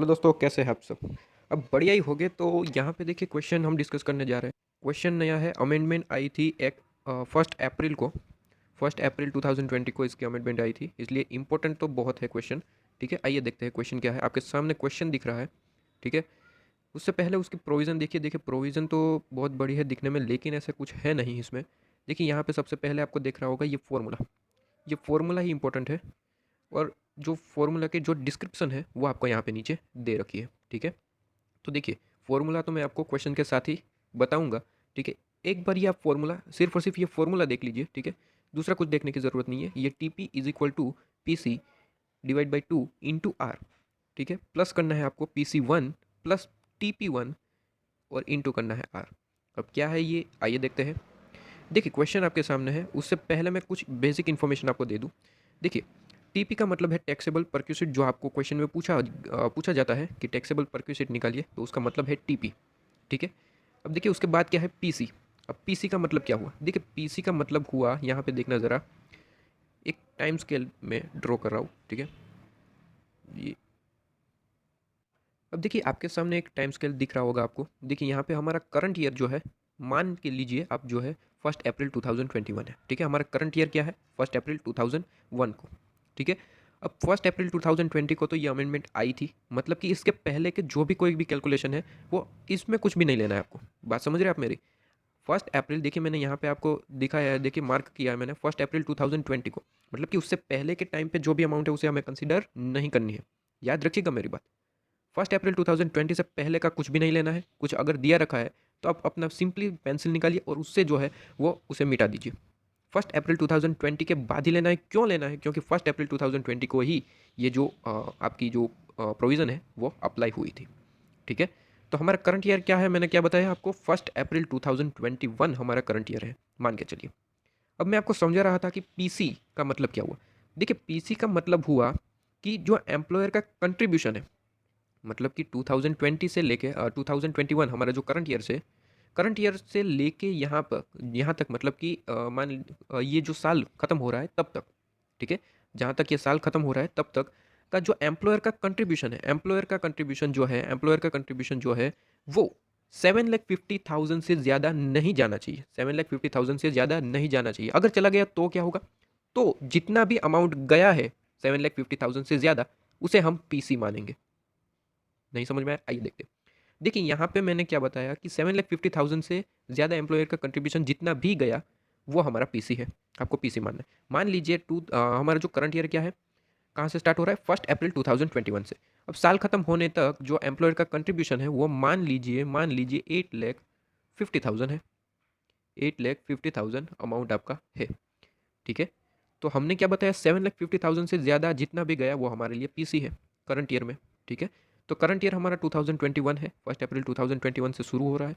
दोस्तों, कैसे हैं आप सब। अब बढ़िया ही होगे। तो यहाँ पे देखिए क्वेश्चन हम डिस्कस करने जा रहे हैं। क्वेश्चन नया है। अमेंडमेंट आई थी एक 1 अप्रैल को, 1 अप्रैल 2020 को इसकी अमेंडमेंट आई थी, इसलिए इंपॉर्टेंट तो बहुत है क्वेश्चन। ठीक है, आइए देखते हैं क्वेश्चन क्या है। आपके सामने क्वेश्चन दिख रहा है। ठीक है, उससे पहले उसकी प्रोविज़न देखिए। देखिए प्रोविज़न तो बहुत बड़ी है दिखने में, लेकिन ऐसा कुछ है नहीं इसमें। देखिए यहाँ पे सबसे पहले आपको दिख रहा होगा ये फार्मूला ही इंपॉर्टेंट है। और जो फार्मूला के जो डिस्क्रिप्शन है वो आपको यहाँ पे नीचे दे रखी है। ठीक है, तो देखिए फार्मूला तो मैं आपको क्वेश्चन के साथ ही बताऊंगा। ठीक है, एक बार ये आप फार्मूला सिर्फ और सिर्फ ये फार्मूला देख लीजिए। ठीक है, दूसरा कुछ देखने की ज़रूरत नहीं है। ये T P is equal to P C divide by 2 into R. ठीक है, प्लस करना है आपको P C one plus T P one और इंटू करना है आर। अब क्या है ये, आइए देखते हैं। देखिए क्वेश्चन आपके सामने है, उससे पहले मैं कुछ बेसिक इन्फॉर्मेशन आपको दे दूँ। देखिए टीपी का मतलब है टैक्सेबल परक्यूसिट। जो आपको क्वेश्चन में पूछा जाता है कि टैक्सेबल परक्यूसिट निकालिए, तो उसका मतलब है टीपी। ठीक है, अब देखिए उसके बाद क्या है पीसी। अब पीसी का मतलब क्या हुआ, देखिए पीसी का मतलब हुआ, यहाँ पे देखना ज़रा, एक टाइम स्केल में ड्रॉ कर रहा हूँ। ठीक है, ये अब देखिए आपके सामने एक टाइम स्केल दिख रहा होगा आपको। देखिए यहाँ पे हमारा करंट ईयर जो है, मान के लीजिए आप जो है 1 अप्रैल 2021 है। ठीक है, हमारा करंट ईयर क्या है 1 अप्रैल 2001 को। ठीक है, अब 1 अप्रैल 2020 को तो ये अमेंडमेंट आई थी, मतलब कि इसके पहले के जो भी कोई भी कैलकुलेशन है वो इसमें कुछ भी नहीं लेना है आपको। बात समझ रहे हैं आप मेरी। 1 अप्रैल देखिए मैंने यहाँ पे आपको दिखाया है, देखिए मार्क किया है मैंने 1 अप्रैल 2020 को, मतलब कि उससे पहले के टाइम पे जो भी अमाउंट है उसे हमें कंसिडर नहीं करनी है। याद रखिएगा मेरी बात। 1 अप्रैल 2020 से पहले का कुछ भी नहीं लेना है। कुछ अगर दिया रखा है तो आप अपना सिंपली पेंसिल निकालिए और उससे जो है वो उसे मिटा दीजिए। 1 अप्रैल 2020 के बाद ही लेना है। क्यों लेना है, क्योंकि 1 अप्रैल 2020 को ही ये जो आपकी जो प्रोविज़न है वो अप्लाई हुई थी। ठीक है, तो हमारा करंट ईयर क्या है, मैंने क्या बताया आपको, 1 अप्रैल 2021 हमारा करंट ईयर है, मान के चलिए। अब मैं आपको समझा रहा था कि पीसी का मतलब क्या हुआ। देखिए पीसी का मतलब हुआ कि जो एम्प्लॉयर का कंट्रीब्यूशन है, मतलब कि 2020 से लेके 2021 हमारा जो करंट ईयर से लेके यहाँ तक, मतलब कि ये जो साल ख़त्म हो रहा है तब तक। ठीक है, जहाँ तक ये साल ख़त्म हो रहा है तब तक का जो एम्प्लॉयर का कंट्रीब्यूशन जो है वो 7,50,000 से ज़्यादा नहीं जाना चाहिए। 7,50,000 से ज़्यादा नहीं जाना चाहिए। अगर चला गया तो क्या होगा, तो जितना भी अमाउंट गया है 7,50,000 से ज़्यादा, उसे हम पीसी मानेंगे। नहीं समझ में आया, आइए देखते हैं। देखिए यहाँ पे मैंने क्या बताया कि 7,50,000 से ज़्यादा एम्प्लॉयर का कंट्रीब्यूशन जितना भी गया वो हमारा पीसी है। आपको पीसी मानना है। मान लीजिए हमारा जो करंट ईयर क्या है, कहाँ से स्टार्ट हो रहा है, 1 अप्रैल 2021 से। अब साल खत्म होने तक जो एम्प्लॉयर का कंट्रीब्यूशन है वो मान लीजिए 8,50,000 है। 8,50,000 अमाउंट आपका है। ठीक है, तो हमने क्या बताया, 7,50,000 से ज़्यादा जितना भी गया वो हमारे लिए पीसी है करंट ईयर में। ठीक है, तो करंट ईयर हमारा 2021 है, 1 अप्रैल 2021 से शुरू हो रहा है,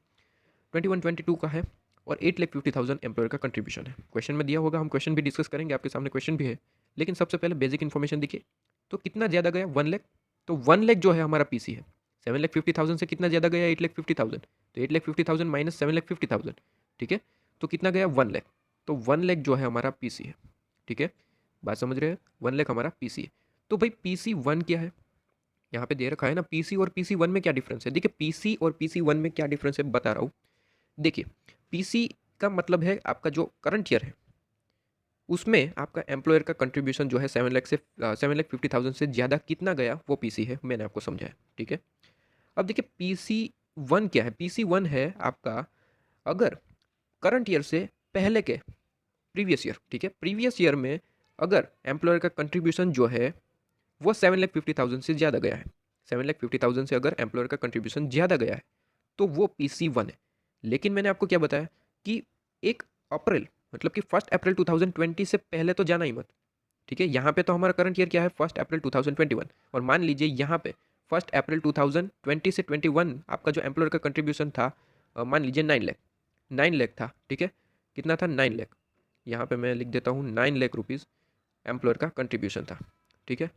21-22 का है, और 8,50,000 एम्प्लॉयर का कंट्रीब्यूशन है। क्वेश्चन में दिया होगा, हम क्वेश्चन भी डिस्कस करेंगे, आपके सामने क्वेश्चन भी है। लेकिन सबसे पहले बेसिक इन्फॉर्मेशन देखिए। तो कितना ज़्यादा गया, 1 लाख। तो 1 लाख जो है हमारा पीसी है। 7,50,000 से कितना ज़्यादा गया, 8,50,000। तो 8,50,000 माइनस 7,50,000। ठीक है, तो कितना गया, 1 लाख। तो 1 लाख जो है हमारा पीसी है। ठीक है, बात समझ रहे हैं, 1 लाख हमारा पीसी है। तो भाई पीसी वन क्या है, यहाँ पे दे रखा है ना, पीसी और पीसी वन में क्या डिफरेंस है। देखिए पीसी और पीसी वन में क्या डिफरेंस है बता रहा हूँ। देखिए पीसी का मतलब है आपका जो करंट ईयर है उसमें आपका एम्प्लॉयर का कंट्रीब्यूशन जो है 7,50,000 से ज़्यादा कितना गया वो पीसी है, मैंने आपको समझाया। ठीक है, अब देखिए पीसी वन क्या है। पीसी वन है आपका अगर करंट ईयर से पहले के प्रीवियस ईयर, ठीक है, प्रीवियस ईयर में अगर एम्प्लॉयर का कंट्रीब्यूशन जो है वो 7,50,000 से ज़्यादा गया है, 7,50,000 से अगर एम्प्लॉयर का कंट्रीब्यूशन ज़्यादा गया है तो वो पीसी वन है। लेकिन मैंने आपको क्या बताया कि 1 अप्रैल, मतलब कि 1 अप्रैल 2020 से पहले तो जाना ही मत। ठीक है, यहाँ पे तो हमारा करंट ईयर क्या है, 1 अप्रैल 2021, और मान लीजिए यहाँ पे 1 अप्रैल 2020 से 21 आपका जो एम्प्लॉयर का कंट्रीब्यूशन था, मान लीजिए 9 लाख, 9 लाख था। ठीक है, कितना था, 9 लाख। यहाँ पे मैं लिख देता हूँ 9 लाख रुपीज़ एम्प्लॉयर का कंट्रीब्यूशन था। ठीक है,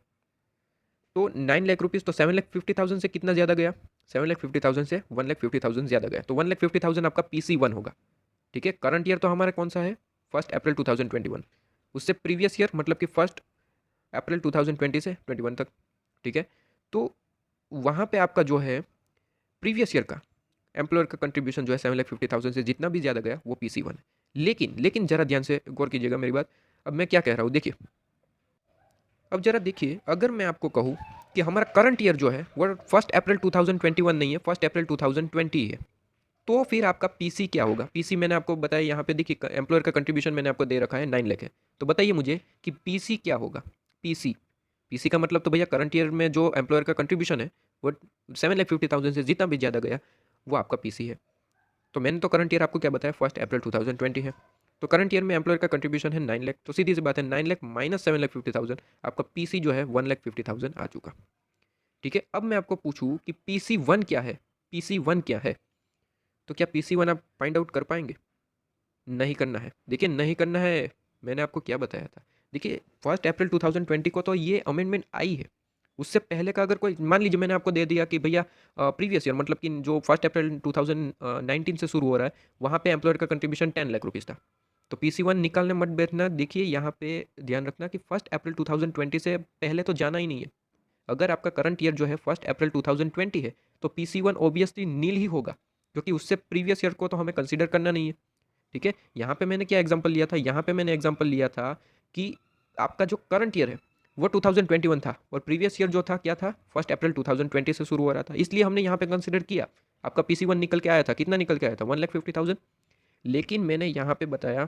तो 9 लाख रुपीज़, तो 7,50,000 से कितना ज़्यादा गया, 7,50,000 से 1,50,000 ज़्यादा गया, तो 1,50,000 आपका पीसी वन होगा। ठीक है, करंट ईयर तो हमारा कौन सा है, 1 अप्रैल 2021, उससे प्रीवियस ईयर मतलब कि 1 अप्रैल 2020 से 21 तक। ठीक है, तो वहाँ पे आपका जो है प्रीवियस ईयर का एम्प्लॉयर का कंट्रीब्यूशन जो है 7,50,000 से जितना भी ज़्यादा गया वो PC1 है। लेकिन ज़रा ध्यान से गौर कीजिएगा मेरी बात। अब मैं क्या कह रहा हूँ देखिए, अब ज़रा देखिए, अगर मैं आपको कहूँ कि हमारा करंट ईयर जो है वो 1 अप्रैल 2021 नहीं है, 1 अप्रैल 2020 है, तो फिर आपका पीसी क्या होगा? पीसी मैंने आपको बताया, यहाँ पे देखिए एम्प्लॉयर का कंट्रीब्यूशन मैंने आपको दे रखा है 9 लाख है। तो बताइए मुझे कि पीसी क्या होगा? पीसी पीसी का मतलब तो भैया करंट ईयर में जो एम्प्लॉयर का कंट्रीब्यूशन है वो 7,50,000 से जितना भी ज़्यादा गया वो आपका पीसी है। तो मैंने तो करंट ईयर आपको क्या बताया, 1 अप्रैल 2020 है। तो करंट ईयर में एम्प्लॉयर का कंट्रीब्यूशन है 9 लाख, तो सीधी सी बात है 9 लाख माइनस 7,50,000, आपका पीसी जो है 1,50,000 आ चुका। ठीक है, अब मैं आपको पूछूं कि पीसी वन क्या है? पीसी वन क्या है? तो क्या पीसी वन आप फाइंड आउट कर पाएंगे? नहीं करना है। देखिए नहीं करना है, मैंने आपको क्या बताया था। देखिए 1 अप्रैल 2020 को तो ये अमेंडमेंट आई है। उससे पहले का अगर कोई मान लीजिए मैंने आपको दे दिया कि भैया प्रीवियस ईयर मतलब कि जो 1 अप्रैल 2019 से शुरू हो रहा है वहाँ पे एम्प्लॉयर का कंट्रीब्यूशन 10 लाख रुपीज़ था। तो PC1 निकालने मत बैठना। देखिए यहाँ पे ध्यान रखना कि 1 अप्रैल 2020 से पहले तो जाना ही नहीं है। अगर आपका करंट ईयर जो है 1 अप्रैल 2020 है तो PC1 ऑब्वियसली नील ही होगा, क्योंकि उससे प्रीवियस ईयर को तो हमें कंसिडर करना नहीं है। ठीक है, यहाँ पे मैंने क्या एग्जांपल लिया था, यहाँ पे मैंने एग्जांपल लिया था कि आपका जो करंट ईयर है वो 2021 था और प्रीवियस ईयर जो था क्या था, 1 अप्रैल 2020 से शुरू हो रहा था, इसलिए हमने यहाँ पे कंसिडर किया। आपका PC1 निकल के आया था, कितना निकल के आया था, 1,50,000। लेकिन मैंने यहाँ पे बताया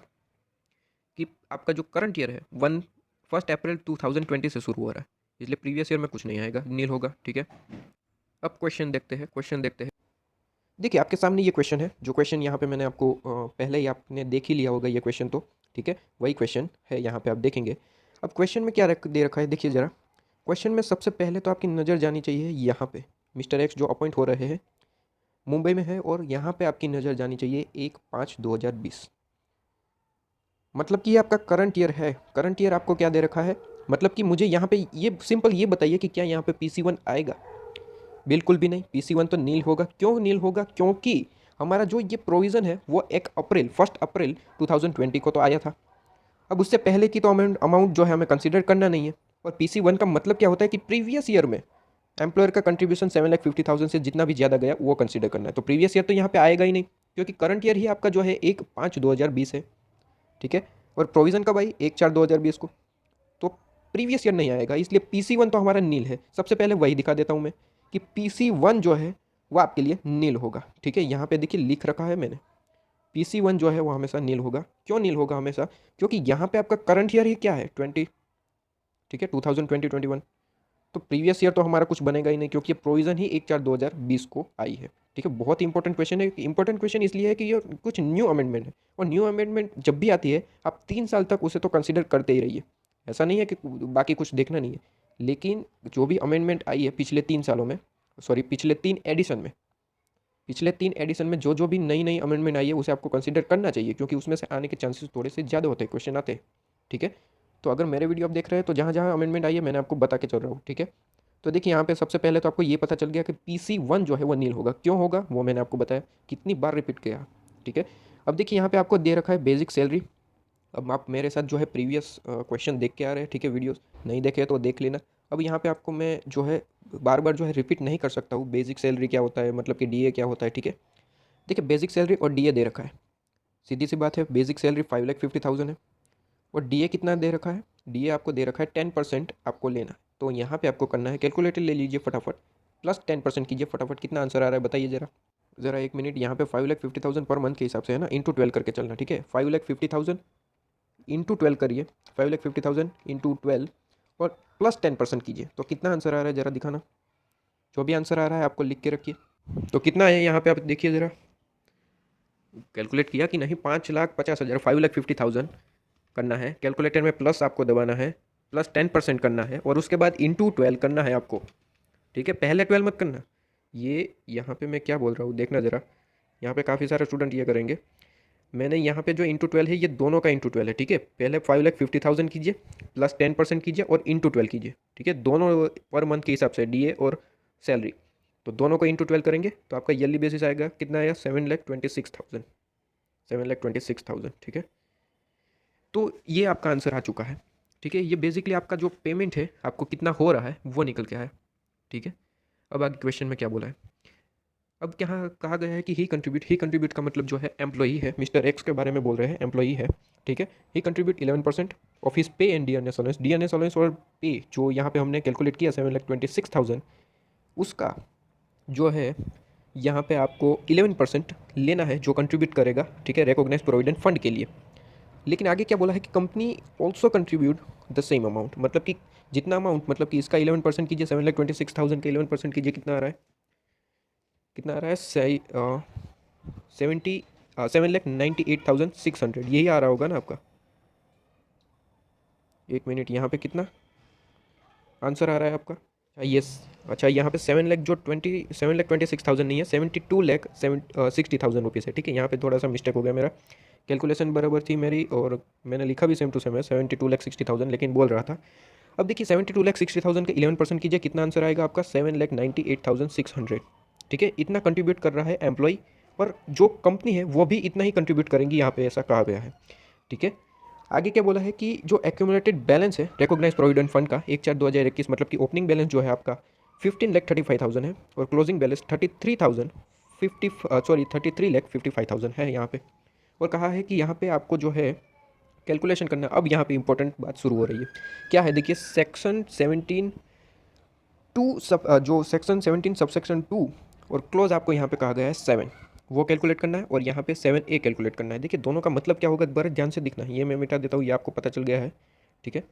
कि आपका जो करंट ईयर है 1 अप्रैल 2020 से शुरू हो रहा है, इसलिए प्रीवियस ईयर में कुछ नहीं आएगा, नील होगा। ठीक है, अब क्वेश्चन देखते हैं, क्वेश्चन देखते हैं। देखिए आपके सामने ये क्वेश्चन है, जो क्वेश्चन यहाँ पे मैंने आपको पहले ही आपने देख ही लिया होगा ये क्वेश्चन तो। ठीक है, वही क्वेश्चन है यहाँ पे आप देखेंगे। अब क्वेश्चन में क्या दे रखा है देखिए ज़रा। क्वेश्चन में सबसे पहले तो आपकी नज़र जानी चाहिए यहाँ पे, मिस्टर एक्स जो अपॉइंट हो रहे हैं मुंबई में है, और यहाँ पे आपकी नज़र जानी चाहिए 1/5/2020। मतलब कि ये आपका करंट ईयर है। करंट ईयर आपको क्या दे रखा है, मतलब कि मुझे यहाँ पे ये सिंपल ये बताइए कि क्या यहाँ पे PC1 आएगा? बिल्कुल भी नहीं, PC1 तो नील होगा। क्यों नील होगा? क्योंकि हमारा जो ये प्रोविज़न है वो 1 अप्रैल 2020 को तो आया था। अब उससे पहले की तो अमाउंट जो है हमें कंसिडर करना नहीं है। और PC1 का मतलब क्या होता है कि प्रीवियस ईयर में एम्प्लॉयर का कंट्रीब्यूशन 7,50,000 से जितना भी ज़्यादा गया वो कंसिडर करना है। तो प्रीवियस ईयर तो यहाँ पे आएगा ही नहीं, क्योंकि करंट ईयर ही आपका जो है 1/5/2020 है। ठीक है, और प्रोविज़न कब आई? 1/4/2020 को। तो प्रीवियस ईयर नहीं आएगा, इसलिए PC1 तो हमारा नील है। सबसे पहले वही दिखा देता हूँ मैं कि PC1 जो है वो आपके लिए नील होगा। ठीक है, यहाँ पे देखिए लिख रखा है मैंने, PC1 जो है वो हमेशा नील होगा। क्यों नील होगा हमेशा? क्योंकि यहाँ पे आपका करंट ईयर ही क्या है, 20। ठीक है, 2020-21। तो प्रीवियस ईयर तो हमारा कुछ बनेगा ही नहीं, क्योंकि ये प्रोविज़न ही 1/4/2020 को आई है। ठीक है, बहुत इंपॉर्टेंट क्वेश्चन है। इंपॉर्टेंट क्वेश्चन इसलिए है कि ये कुछ न्यू अमेंडमेंट है, और न्यू अमेंडमेंट जब भी आती है आप 3 साल तक उसे तो कंसिडर करते ही रहिए। ऐसा नहीं है कि बाकी कुछ देखना नहीं है, लेकिन जो भी अमेंडमेंट आई है पिछले 3 सालों में, सॉरी पिछले 3 एडिशन में, पिछले 3 एडिशन में जो जो भी नई नई अमेंडमेंट आई है उसे आपको कंसिडर करना चाहिए, क्योंकि उसमें से आने के चांसेस थोड़े से ज़्यादा होते हैं, क्वेश्चन आते हैं। ठीक है, तो अगर मेरे वीडियो आप देख रहे हैं तो जहाँ जहाँ अमेंडमेंट आई है मैंने आपको बता के चल रहा हूँ। ठीक है, तो देखिए यहाँ पे सबसे पहले तो आपको ये पता चल गया कि PC1 जो है वो नील होगा। क्यों होगा वो मैंने आपको बताया, कितनी बार रिपीट किया। ठीक है, अब देखिए यहाँ पे आपको दे रखा है बेसिक सैलरी। अब आप मेरे साथ जो है प्रीवियस क्वेश्चन देख के आ रहे हैं। ठीक है, वीडियोस नहीं देखे तो देख लेना। अब यहाँ पे आपको मैं जो है बार बार जो है रिपीट नहीं कर सकता हूँ बेसिक सैलरी क्या होता है, मतलब कि DA क्या होता है। ठीक है, देखिए बेसिक सैलरी और DA दे रखा है, सीधी सी बात है। बेसिक सैलरी 5,50,000 है, और DA कितना दे रखा है? DA आपको दे रखा है 10% आपको लेना है। तो यहाँ पे आपको करना है, कैलकुलेटर ले लीजिए फटाफट, प्लस 10% कीजिए फटाफट। कितना आंसर आ रहा है बताइए ज़रा, ज़रा 1 मिनट। यहाँ पे 5,50,000 पर मंथ के हिसाब से है ना, इंटू 12 करके चलना। ठीक है, 5,50,000 इंटू 12 करिए, 5,50,000 इंटू 12 और प्लस 10% कीजिए, तो कितना आंसर आ रहा है ज़रा दिखाना। जो भी आंसर आ रहा है आपको लिख के रखिए। तो कितना है यहाँ पे आप देखिए ज़रा, कैलकुलेट किया कि नहीं? 5,50,000, 5,50,000 करना है। कैलकुलेटर में प्लस आपको दबाना है, प्लस 10% करना है, और उसके बाद इंटू 12 करना है आपको। ठीक है, पहले 12 मत करना। ये यहाँ पे मैं क्या बोल रहा हूँ देखना ज़रा, यहाँ पे काफ़ी सारे स्टूडेंट ये करेंगे। मैंने यहाँ पे जो इंटू 12 है ये दोनों का इंटू 12 है। ठीक है, पहले 5,50,000 कीजिए, प्लस 10% कीजिए और इंटू 12 कीजिए। ठीक है, दोनों पर मंथ के हिसाब से DA और सैलरी, तो दोनों को इंटू 12 करेंगे तो आपका ईयरली बेसिस आएगा कितना आएगा, 7,26,000, 7,26,000। ठीक है, तो ये आपका आंसर आ चुका है। ठीक है, ये बेसिकली आपका जो पेमेंट है आपको कितना हो रहा है वो निकल के आया। ठीक है, अब आगे क्वेश्चन में क्या बोला है, अब क्या कहा गया है कि ही कंट्रीब्यूट का मतलब जो है एम्प्लॉई है, मिस्टर एक्स के बारे में बोल रहे हैं, एम्प्लॉई है, ठीक है। ही कंट्रीब्यूट 11% ऑफ हिस पे एंड डीएनएस अलाउंस और पे जो यहाँ पे हमने कैलकुलेट किया 7,26,000, उसका जो है यहाँ पे आपको 11% लेना है जो कंट्रीब्यूट करेगा, ठीक है, रिकॉग्नाइज प्रोविडेंट फंड के लिए। लेकिन आगे क्या बोला है कि company also contribute the same amount, मतलब कि जितना अमाउंट, मतलब कि इसका 11% कीजिए, 7,26,000 का 11% कीजिए, कितना आ रहा है, कितना आ रहा है, सही 7,98,600, यही आ रहा होगा ना आपका। एक मिनट, यहाँ पे कितना आंसर आ रहा है आपका, यस। अच्छा, यहाँ पे 7,26,000 नहीं है, 72,60,000 रुपीज़ है, ठीक है। यहाँ पे थोड़ा सा मिस्टेक हो गया मेरा, कैलकुलेशन बराबर थी मेरी और मैंने लिखा भी सेम टू सेम है 72,60,000, लेकिन बोल रहा था। अब देखिए 72,60,000 का 11% कीजिए, कितना आंसर आएगा आपका, 7,98,600, ठीक है। इतना कंट्रीब्यूट कर रहा है एम्प्लॉय, और जो कंपनी है वो भी इतना ही कंट्रीब्यूट करेंगी, यहाँ पे ऐसा कहा गया है, ठीक है। आगे क्या बोला है कि जो एक्यूमुलेटेड बैलेंस है रिकॉग्नाइज प्रोविडेंट फंड का 1/4/2021, मतलब कि ओपनिंग बैलेंस जो है आपका 15,35,000 है और क्लोजिंग बैलेंस 33,55,000 है यहाँ पे। और कहा है कि यहाँ पे आपको जो है कैलकुलेशन करना। अब यहाँ पे इंपॉर्टेंट बात शुरू हो रही है, क्या है देखिए, सेक्शन 17 टू जो सेक्शन 17 सब सेक्शन 2 और क्लोज आपको यहाँ पे कहा गया है 7, वो कैलकुलेट करना है, और यहाँ पे 7A कैलकुलेट करना है। देखिए दोनों का मतलब क्या होगा, बड़े ध्यान से दिखना है, ये मैं मिटा देता हूँ, ये आपको पता चल गया है, ठीक है।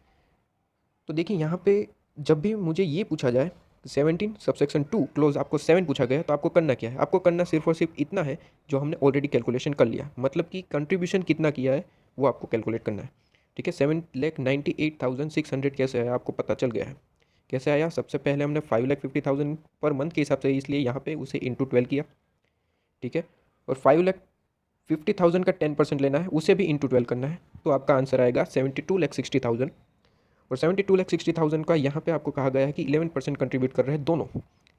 तो देखिए यहाँ पे जब भी मुझे ये पूछा जाए 17 सबसेक्शन 2 क्लोज आपको 7 पूछा गया, तो आपको करना क्या है, आपको करना सिर्फ और सिर्फ इतना है जो हमने ऑलरेडी कैलकुलेशन कर लिया, मतलब कि कंट्रीब्यूशन कितना किया है वो आपको कैलकुलेट करना है, ठीक है। 7,98,600 कैसे है आपको पता चल गया है, कैसे आया। सबसे पहले हमने 5,50,000 पर मंथ के हिसाब से, इसलिए यहाँ पे उसे इंटू 12 किया, ठीक है। और 5,50,000 का 10% लेना है, उसे भी इंटू 12 करना है, तो आपका आंसर आएगा 72,60,000। और 72,60,000 का यहाँ पे आपको कहा गया है कि 11% कंट्रीब्यूट कर रहे हैं दोनों,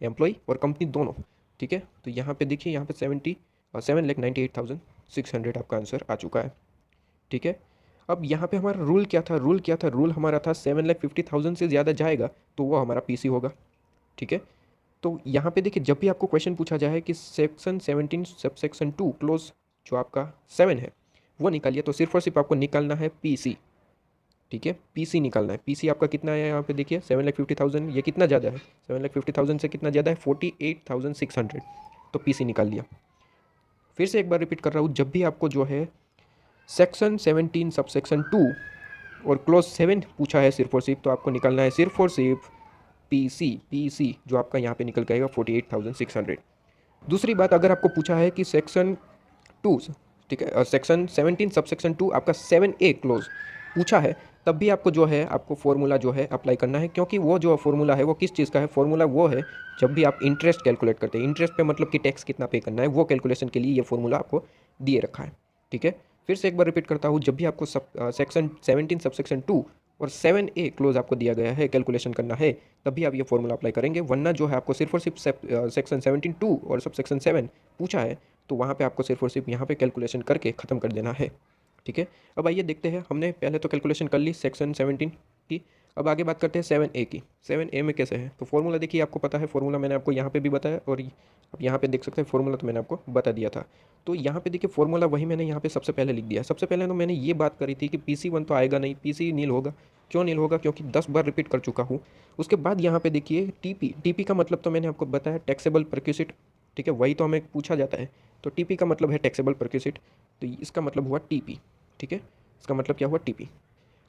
एम्प्लॉय और कंपनी दोनों, ठीक है। तो यहाँ पे देखिए, यहाँ पे 7,98,600 आपका आंसर आ चुका है, ठीक है। अब यहाँ पे हमारा रूल क्या था, रूल हमारा था 7,50,000 से ज़्यादा जाएगा तो वो हमारा पीसी होगा, ठीक है। तो यहाँ पे देखिए, जब भी आपको क्वेश्चन पूछा जाए कि सेक्शन 17 सब सेक्शन 2 क्लोज जो आपका 7 है वो निकालिए, तो सिर्फ और सिर्फ आपको निकालना है पीसी, ठीक है। पीसी निकालना है। पीसी आपका कितना है, यहाँ पे देखिए 7,50,000, ये कितना ज़्यादा है, 7,50,000 से कितना ज़्यादा है, 48,600, तो पीसी निकाल लिया। फिर से एक बार रिपीट कर रहा हूँ, जब भी आपको जो है सेक्शन 17 सब सेक्शन 2 और क्लोज 7 पूछा है सिर्फ और सिर्फ, तो आपको निकालना है सिर्फ और सिर्फ पीसी जो आपका यहाँ पे निकल के आएगा 48,600। दूसरी बात, अगर आपको पूछा है कि सेक्शन 2, ठीक है, सेक्शन 17 सब सेक्शन 2 आपका 7A क्लोज पूछा है, तब भी आपको जो है आपको फॉर्मूला जो है अप्लाई करना है, क्योंकि वो जो फॉर्मूला है वो किस चीज़ का है, फॉर्मूला वो है जब भी आप इंटरेस्ट कैलकुलेट करते हैं, इंटरेस्ट पे मतलब कि टैक्स कितना पे करना है, वो कैलकुलेशन के लिए ये फॉर्मूला आपको दिए रखा है, ठीक है। फिर से एक बार रिपीट करता हूँ, जब भी आपको सेक्शन 17 सब सेक्शन 2 और 7A क्लोज आपको दिया गया है कैलकुलेशन करना है, तभी आप ये फॉर्मूला अप्लाई करेंगे, वरना जो है आपको सिर्फ और सिर्फ सेक्शन 17 2 और सब सेक्शन 7 पूछा है, तो वहाँ पे आपको सिर्फ और सिर्फ यहाँ पे कैलकुलेशन करके ख़त्म कर देना है, ठीक है। अब आइए देखते हैं, हमने पहले तो कैलकुलेशन कर ली सेक्शन 17 की, अब आगे बात करते हैं 7A की। 7A में कैसे है, तो फॉर्मूला देखिए, आपको पता है फॉर्मूला मैंने आपको यहाँ पे भी बताया, और अब यहाँ पे देख सकते हैं फॉर्मूला तो मैंने आपको बता दिया था। तो यहाँ पे देखिए फॉर्मूला वही मैंने यहाँ पे सबसे पहले लिख दिया। सबसे पहले तो मैंने ये बात करी थी कि PC1 तो आएगा नहीं, PC नील होगा। क्यों नील होगा, क्योंकि 10 बार रिपीट कर चुका हूँ। उसके बाद यहाँ पे देखिए टीपी का मतलब तो मैंने आपको बताया टैक्सेबल परक्यूसिट, ठीक है, वही तो हमें पूछा जाता है। तो टीपी का मतलब है टैक्सेबल परक्यूसिट, तो इसका मतलब हुआ टीपी, ठीक है, इसका मतलब क्या हुआ टीपी।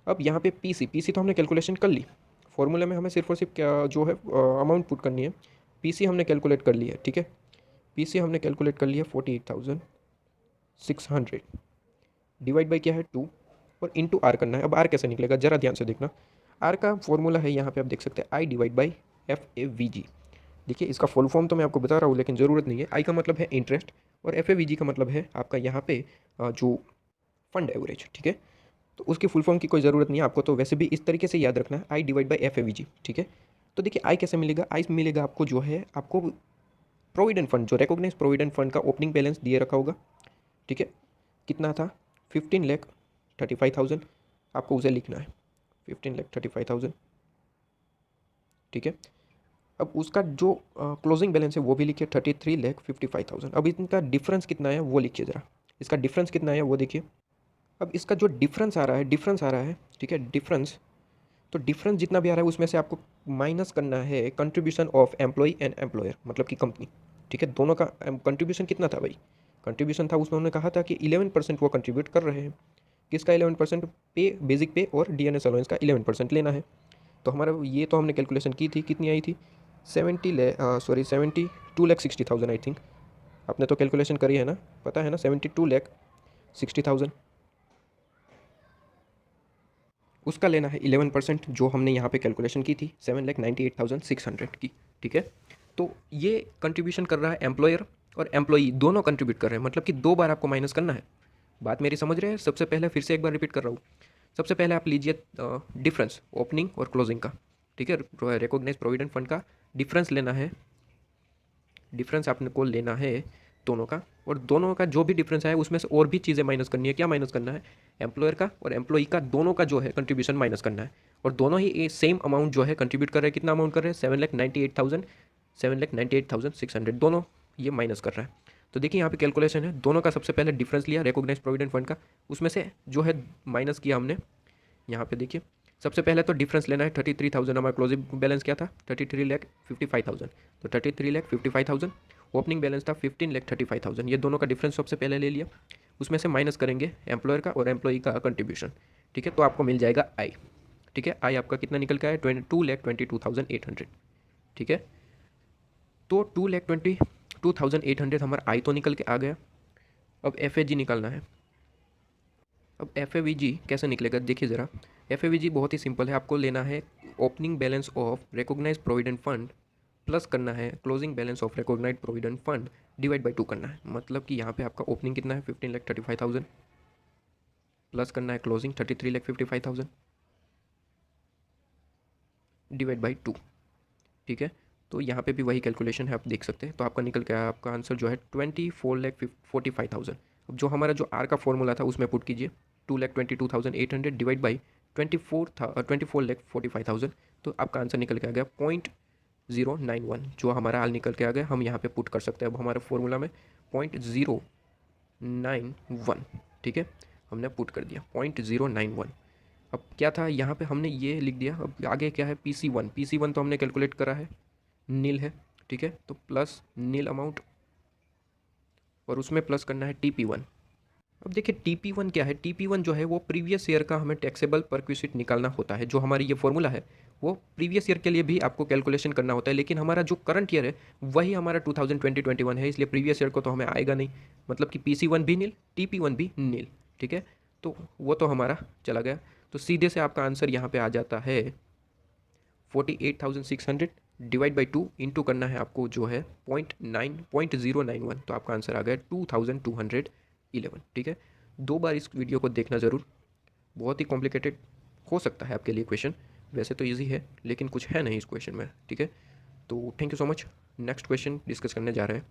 अब यहाँ पे पीसी तो हमने कैलकुलेशन कर ली, फॉर्मूले में हमें सिर्फ और सिर्फ क्या जो है अमाउंट पुट करनी है। पीसी हमने कैलकुलेट कर लिया है, ठीक है, पीसी हमने कैलकुलेट कर लिया 48,600 डिवाइड बाई क्या है 2 और इंटू आर करना है। अब आर कैसे निकलेगा, ज़रा ध्यान से देखना। आर का फॉर्मूला है यहाँ पे आप देख सकते हैं आई डिवाइड बाई FAVG। देखिए इसका फुल फॉर्म तो मैं आपको बता रहा हूँ, लेकिन ज़रूरत नहीं है। आई का मतलब है इंटरेस्ट और FAVG का मतलब है आपका यहाँ पे जो फंड एवरेज, ठीक है। तो उसकी फुल फॉर्म की कोई ज़रूरत नहीं है आपको, तो वैसे भी इस तरीके से याद रखना है, आई डिवाइड बाई FAVG, ठीक है। तो देखिए आई कैसे मिलेगा, आई मिलेगा आपको जो है आपको प्रोविडेंट फंड, जो रिकॉग्नाइज प्रोविडेंट फंड का ओपनिंग बैलेंस दिए रखा होगा, ठीक है, कितना था 15,35,000, आपको उसे लिखना है 15,35,000, ठीक है। अब उसका जो क्लोजिंग बैलेंस है वो भी लिखिए 33,55,000। अब इनका डिफरेंस कितना है वो लिखिए ज़रा, इसका डिफरेंस कितना है वो देखिए। अब इसका जो डिफरेंस आ रहा है ठीक है, डिफरेंस, तो डिफरेंस जितना भी आ रहा है उसमें से आपको माइनस करना है contribution of employee and employer, मतलब कि कंपनी, ठीक है। दोनों का कंट्रीब्यूशन कितना था भाई, कंट्रीब्यूशन था उसमें उन्होंने कहा था कि 11% वो कंट्रीब्यूट कर रहे हैं। किसका 11%? पे, बेसिक पे और डीएनएस अलाउंस का 11% लेना है। तो हमारा ये तो हमने कैलकुलेशन की थी, कितनी आई थी 72,60,000 आई थिंक। आपने तो कैलकुलेशन करी है ना, पता है ना 72,60,000। उसका लेना है 11%, जो हमने यहाँ पे कैलकुलेशन की थी 7,98,600 की, ठीक है। तो ये कंट्रीब्यूशन कर रहा है एम्प्लॉयर और एम्प्लॉई दोनों कंट्रीब्यूट कर रहे हैं, मतलब कि 2 बार आपको माइनस करना है। बात मेरी समझ रहे हैं? सबसे पहले फिर से एक बार रिपीट कर रहा हूँ। सबसे पहले आप लीजिए डिफरेंस ओपनिंग और क्लोजिंग का, ठीक है। रिकॉग्नाइज प्रोविडेंट फंड का डिफरेंस लेना है, डिफरेंस आपने को लेना है दोनों का, और दोनों का जो भी डिफरेंस है उसमें से और भी चीज़ें माइनस करनी है। क्या माइनस करना है? एम्प्लॉयर का और एम्प्लॉई का दोनों का जो है कंट्रीब्यूशन माइनस करना है। और दोनों ही सेम अमाउंट जो है कंट्रीब्यूट कर रहे हैं। कितना अमाउंट कर रहे हैं? 7,98,000, 7,98,600, दोनों ये माइनस कर रहा है। तो देखिए यहाँ पे कैलकुलेशन है, दोनों का सबसे पहले डिफरेंस लिया रिकॉग्नाइज प्रोविडेंट फंड का, उसमें से जो है माइनस किया हमने। यहाँ पे देखिए सबसे पहले तो डिफरेंस लेना है 33,000, हमारा क्लोजिंग बैलेंस क्या था 33,55,000, तो 33,55,000। ओपनिंग बैलेंस था 15,35,000। ये दोनों का डिफरेंस सबसे पहले ले लिया, उसमें से माइनस करेंगे एम्प्लॉयर का और एम्प्लॉई का कंट्रीब्यूशन, ठीक है। तो आपको मिल जाएगा आई, ठीक है। आई आपका कितना निकल के आया 22,22,800, ठीक है। तो 2,22,800 हमारा आई तो निकल के आ गया। अब एफ निकालना है। अब एफ कैसे निकलेगा देखिए ज़रा। एफ बहुत ही सिंपल है, आपको लेना है opening balance of recognise provident fund plus करना है closing balance of recognise provident fund divide by 2 करना है। मतलब कि यहाँ पे आपका ओपनिंग कितना है 15,35,000 प्लस करना है क्लोजिंग 33,55,000 डिवाइड बाई 2, ठीक है। तो यहाँ पे भी वही कैलकुलेशन है, आप देख सकते हैं। तो आपका निकल के आया, आपका आंसर जो है 24,45,000। अब जो हमारा जो आर का फॉर्मूला था उसमें पुट कीजिए 2,22,800 डिवाइड बाई 24,45,000। तो आपका आंसर निकल के आ गया 0.091, जो हमारा आल निकल के आ गया। हम यहाँ पे पुट कर सकते हैं अब हमारे फॉर्मूला में 0.091, ठीक है। हमने पुट कर दिया 0.091। अब क्या था यहाँ पे हमने ये लिख दिया। अब आगे क्या है PC1 तो हमने कैलकुलेट करा है, नील है, ठीक है। तो प्लस नील अमाउंट और उसमें प्लस करना है TP1। अब देखिए TP1 क्या है, TP1 जो है वो प्रीवियस ईयर का हमें टैक्सेबल परक्विजिट निकालना होता है। जो हमारी ये फॉर्मूला है वो प्रीवियस ईयर के लिए भी आपको कैलकुलेशन करना होता है, लेकिन हमारा जो करंट ईयर है वही हमारा 2020-21 है, इसलिए प्रीवियस ईयर को तो हमें आएगा नहीं। मतलब कि PC1 भी नील, TP1 भी नील, ठीक है। तो वो तो हमारा चला गया। तो सीधे से आपका आंसर यहाँ पे आ जाता है 48,600 डिवाइड बाई 2 इंटू करना है आपको जो है 0.091। तो आपका आंसर आ गया 2,211, ठीक है। 2 बार इस वीडियो को देखना ज़रूर, बहुत ही कॉम्प्लिकेटेड हो सकता है आपके लिए क्वेश्चन, वैसे तो ईजी है लेकिन कुछ है नहीं इस क्वेश्चन में, ठीक है। तो thank you so much. Next question discuss करने जा रहे हैं।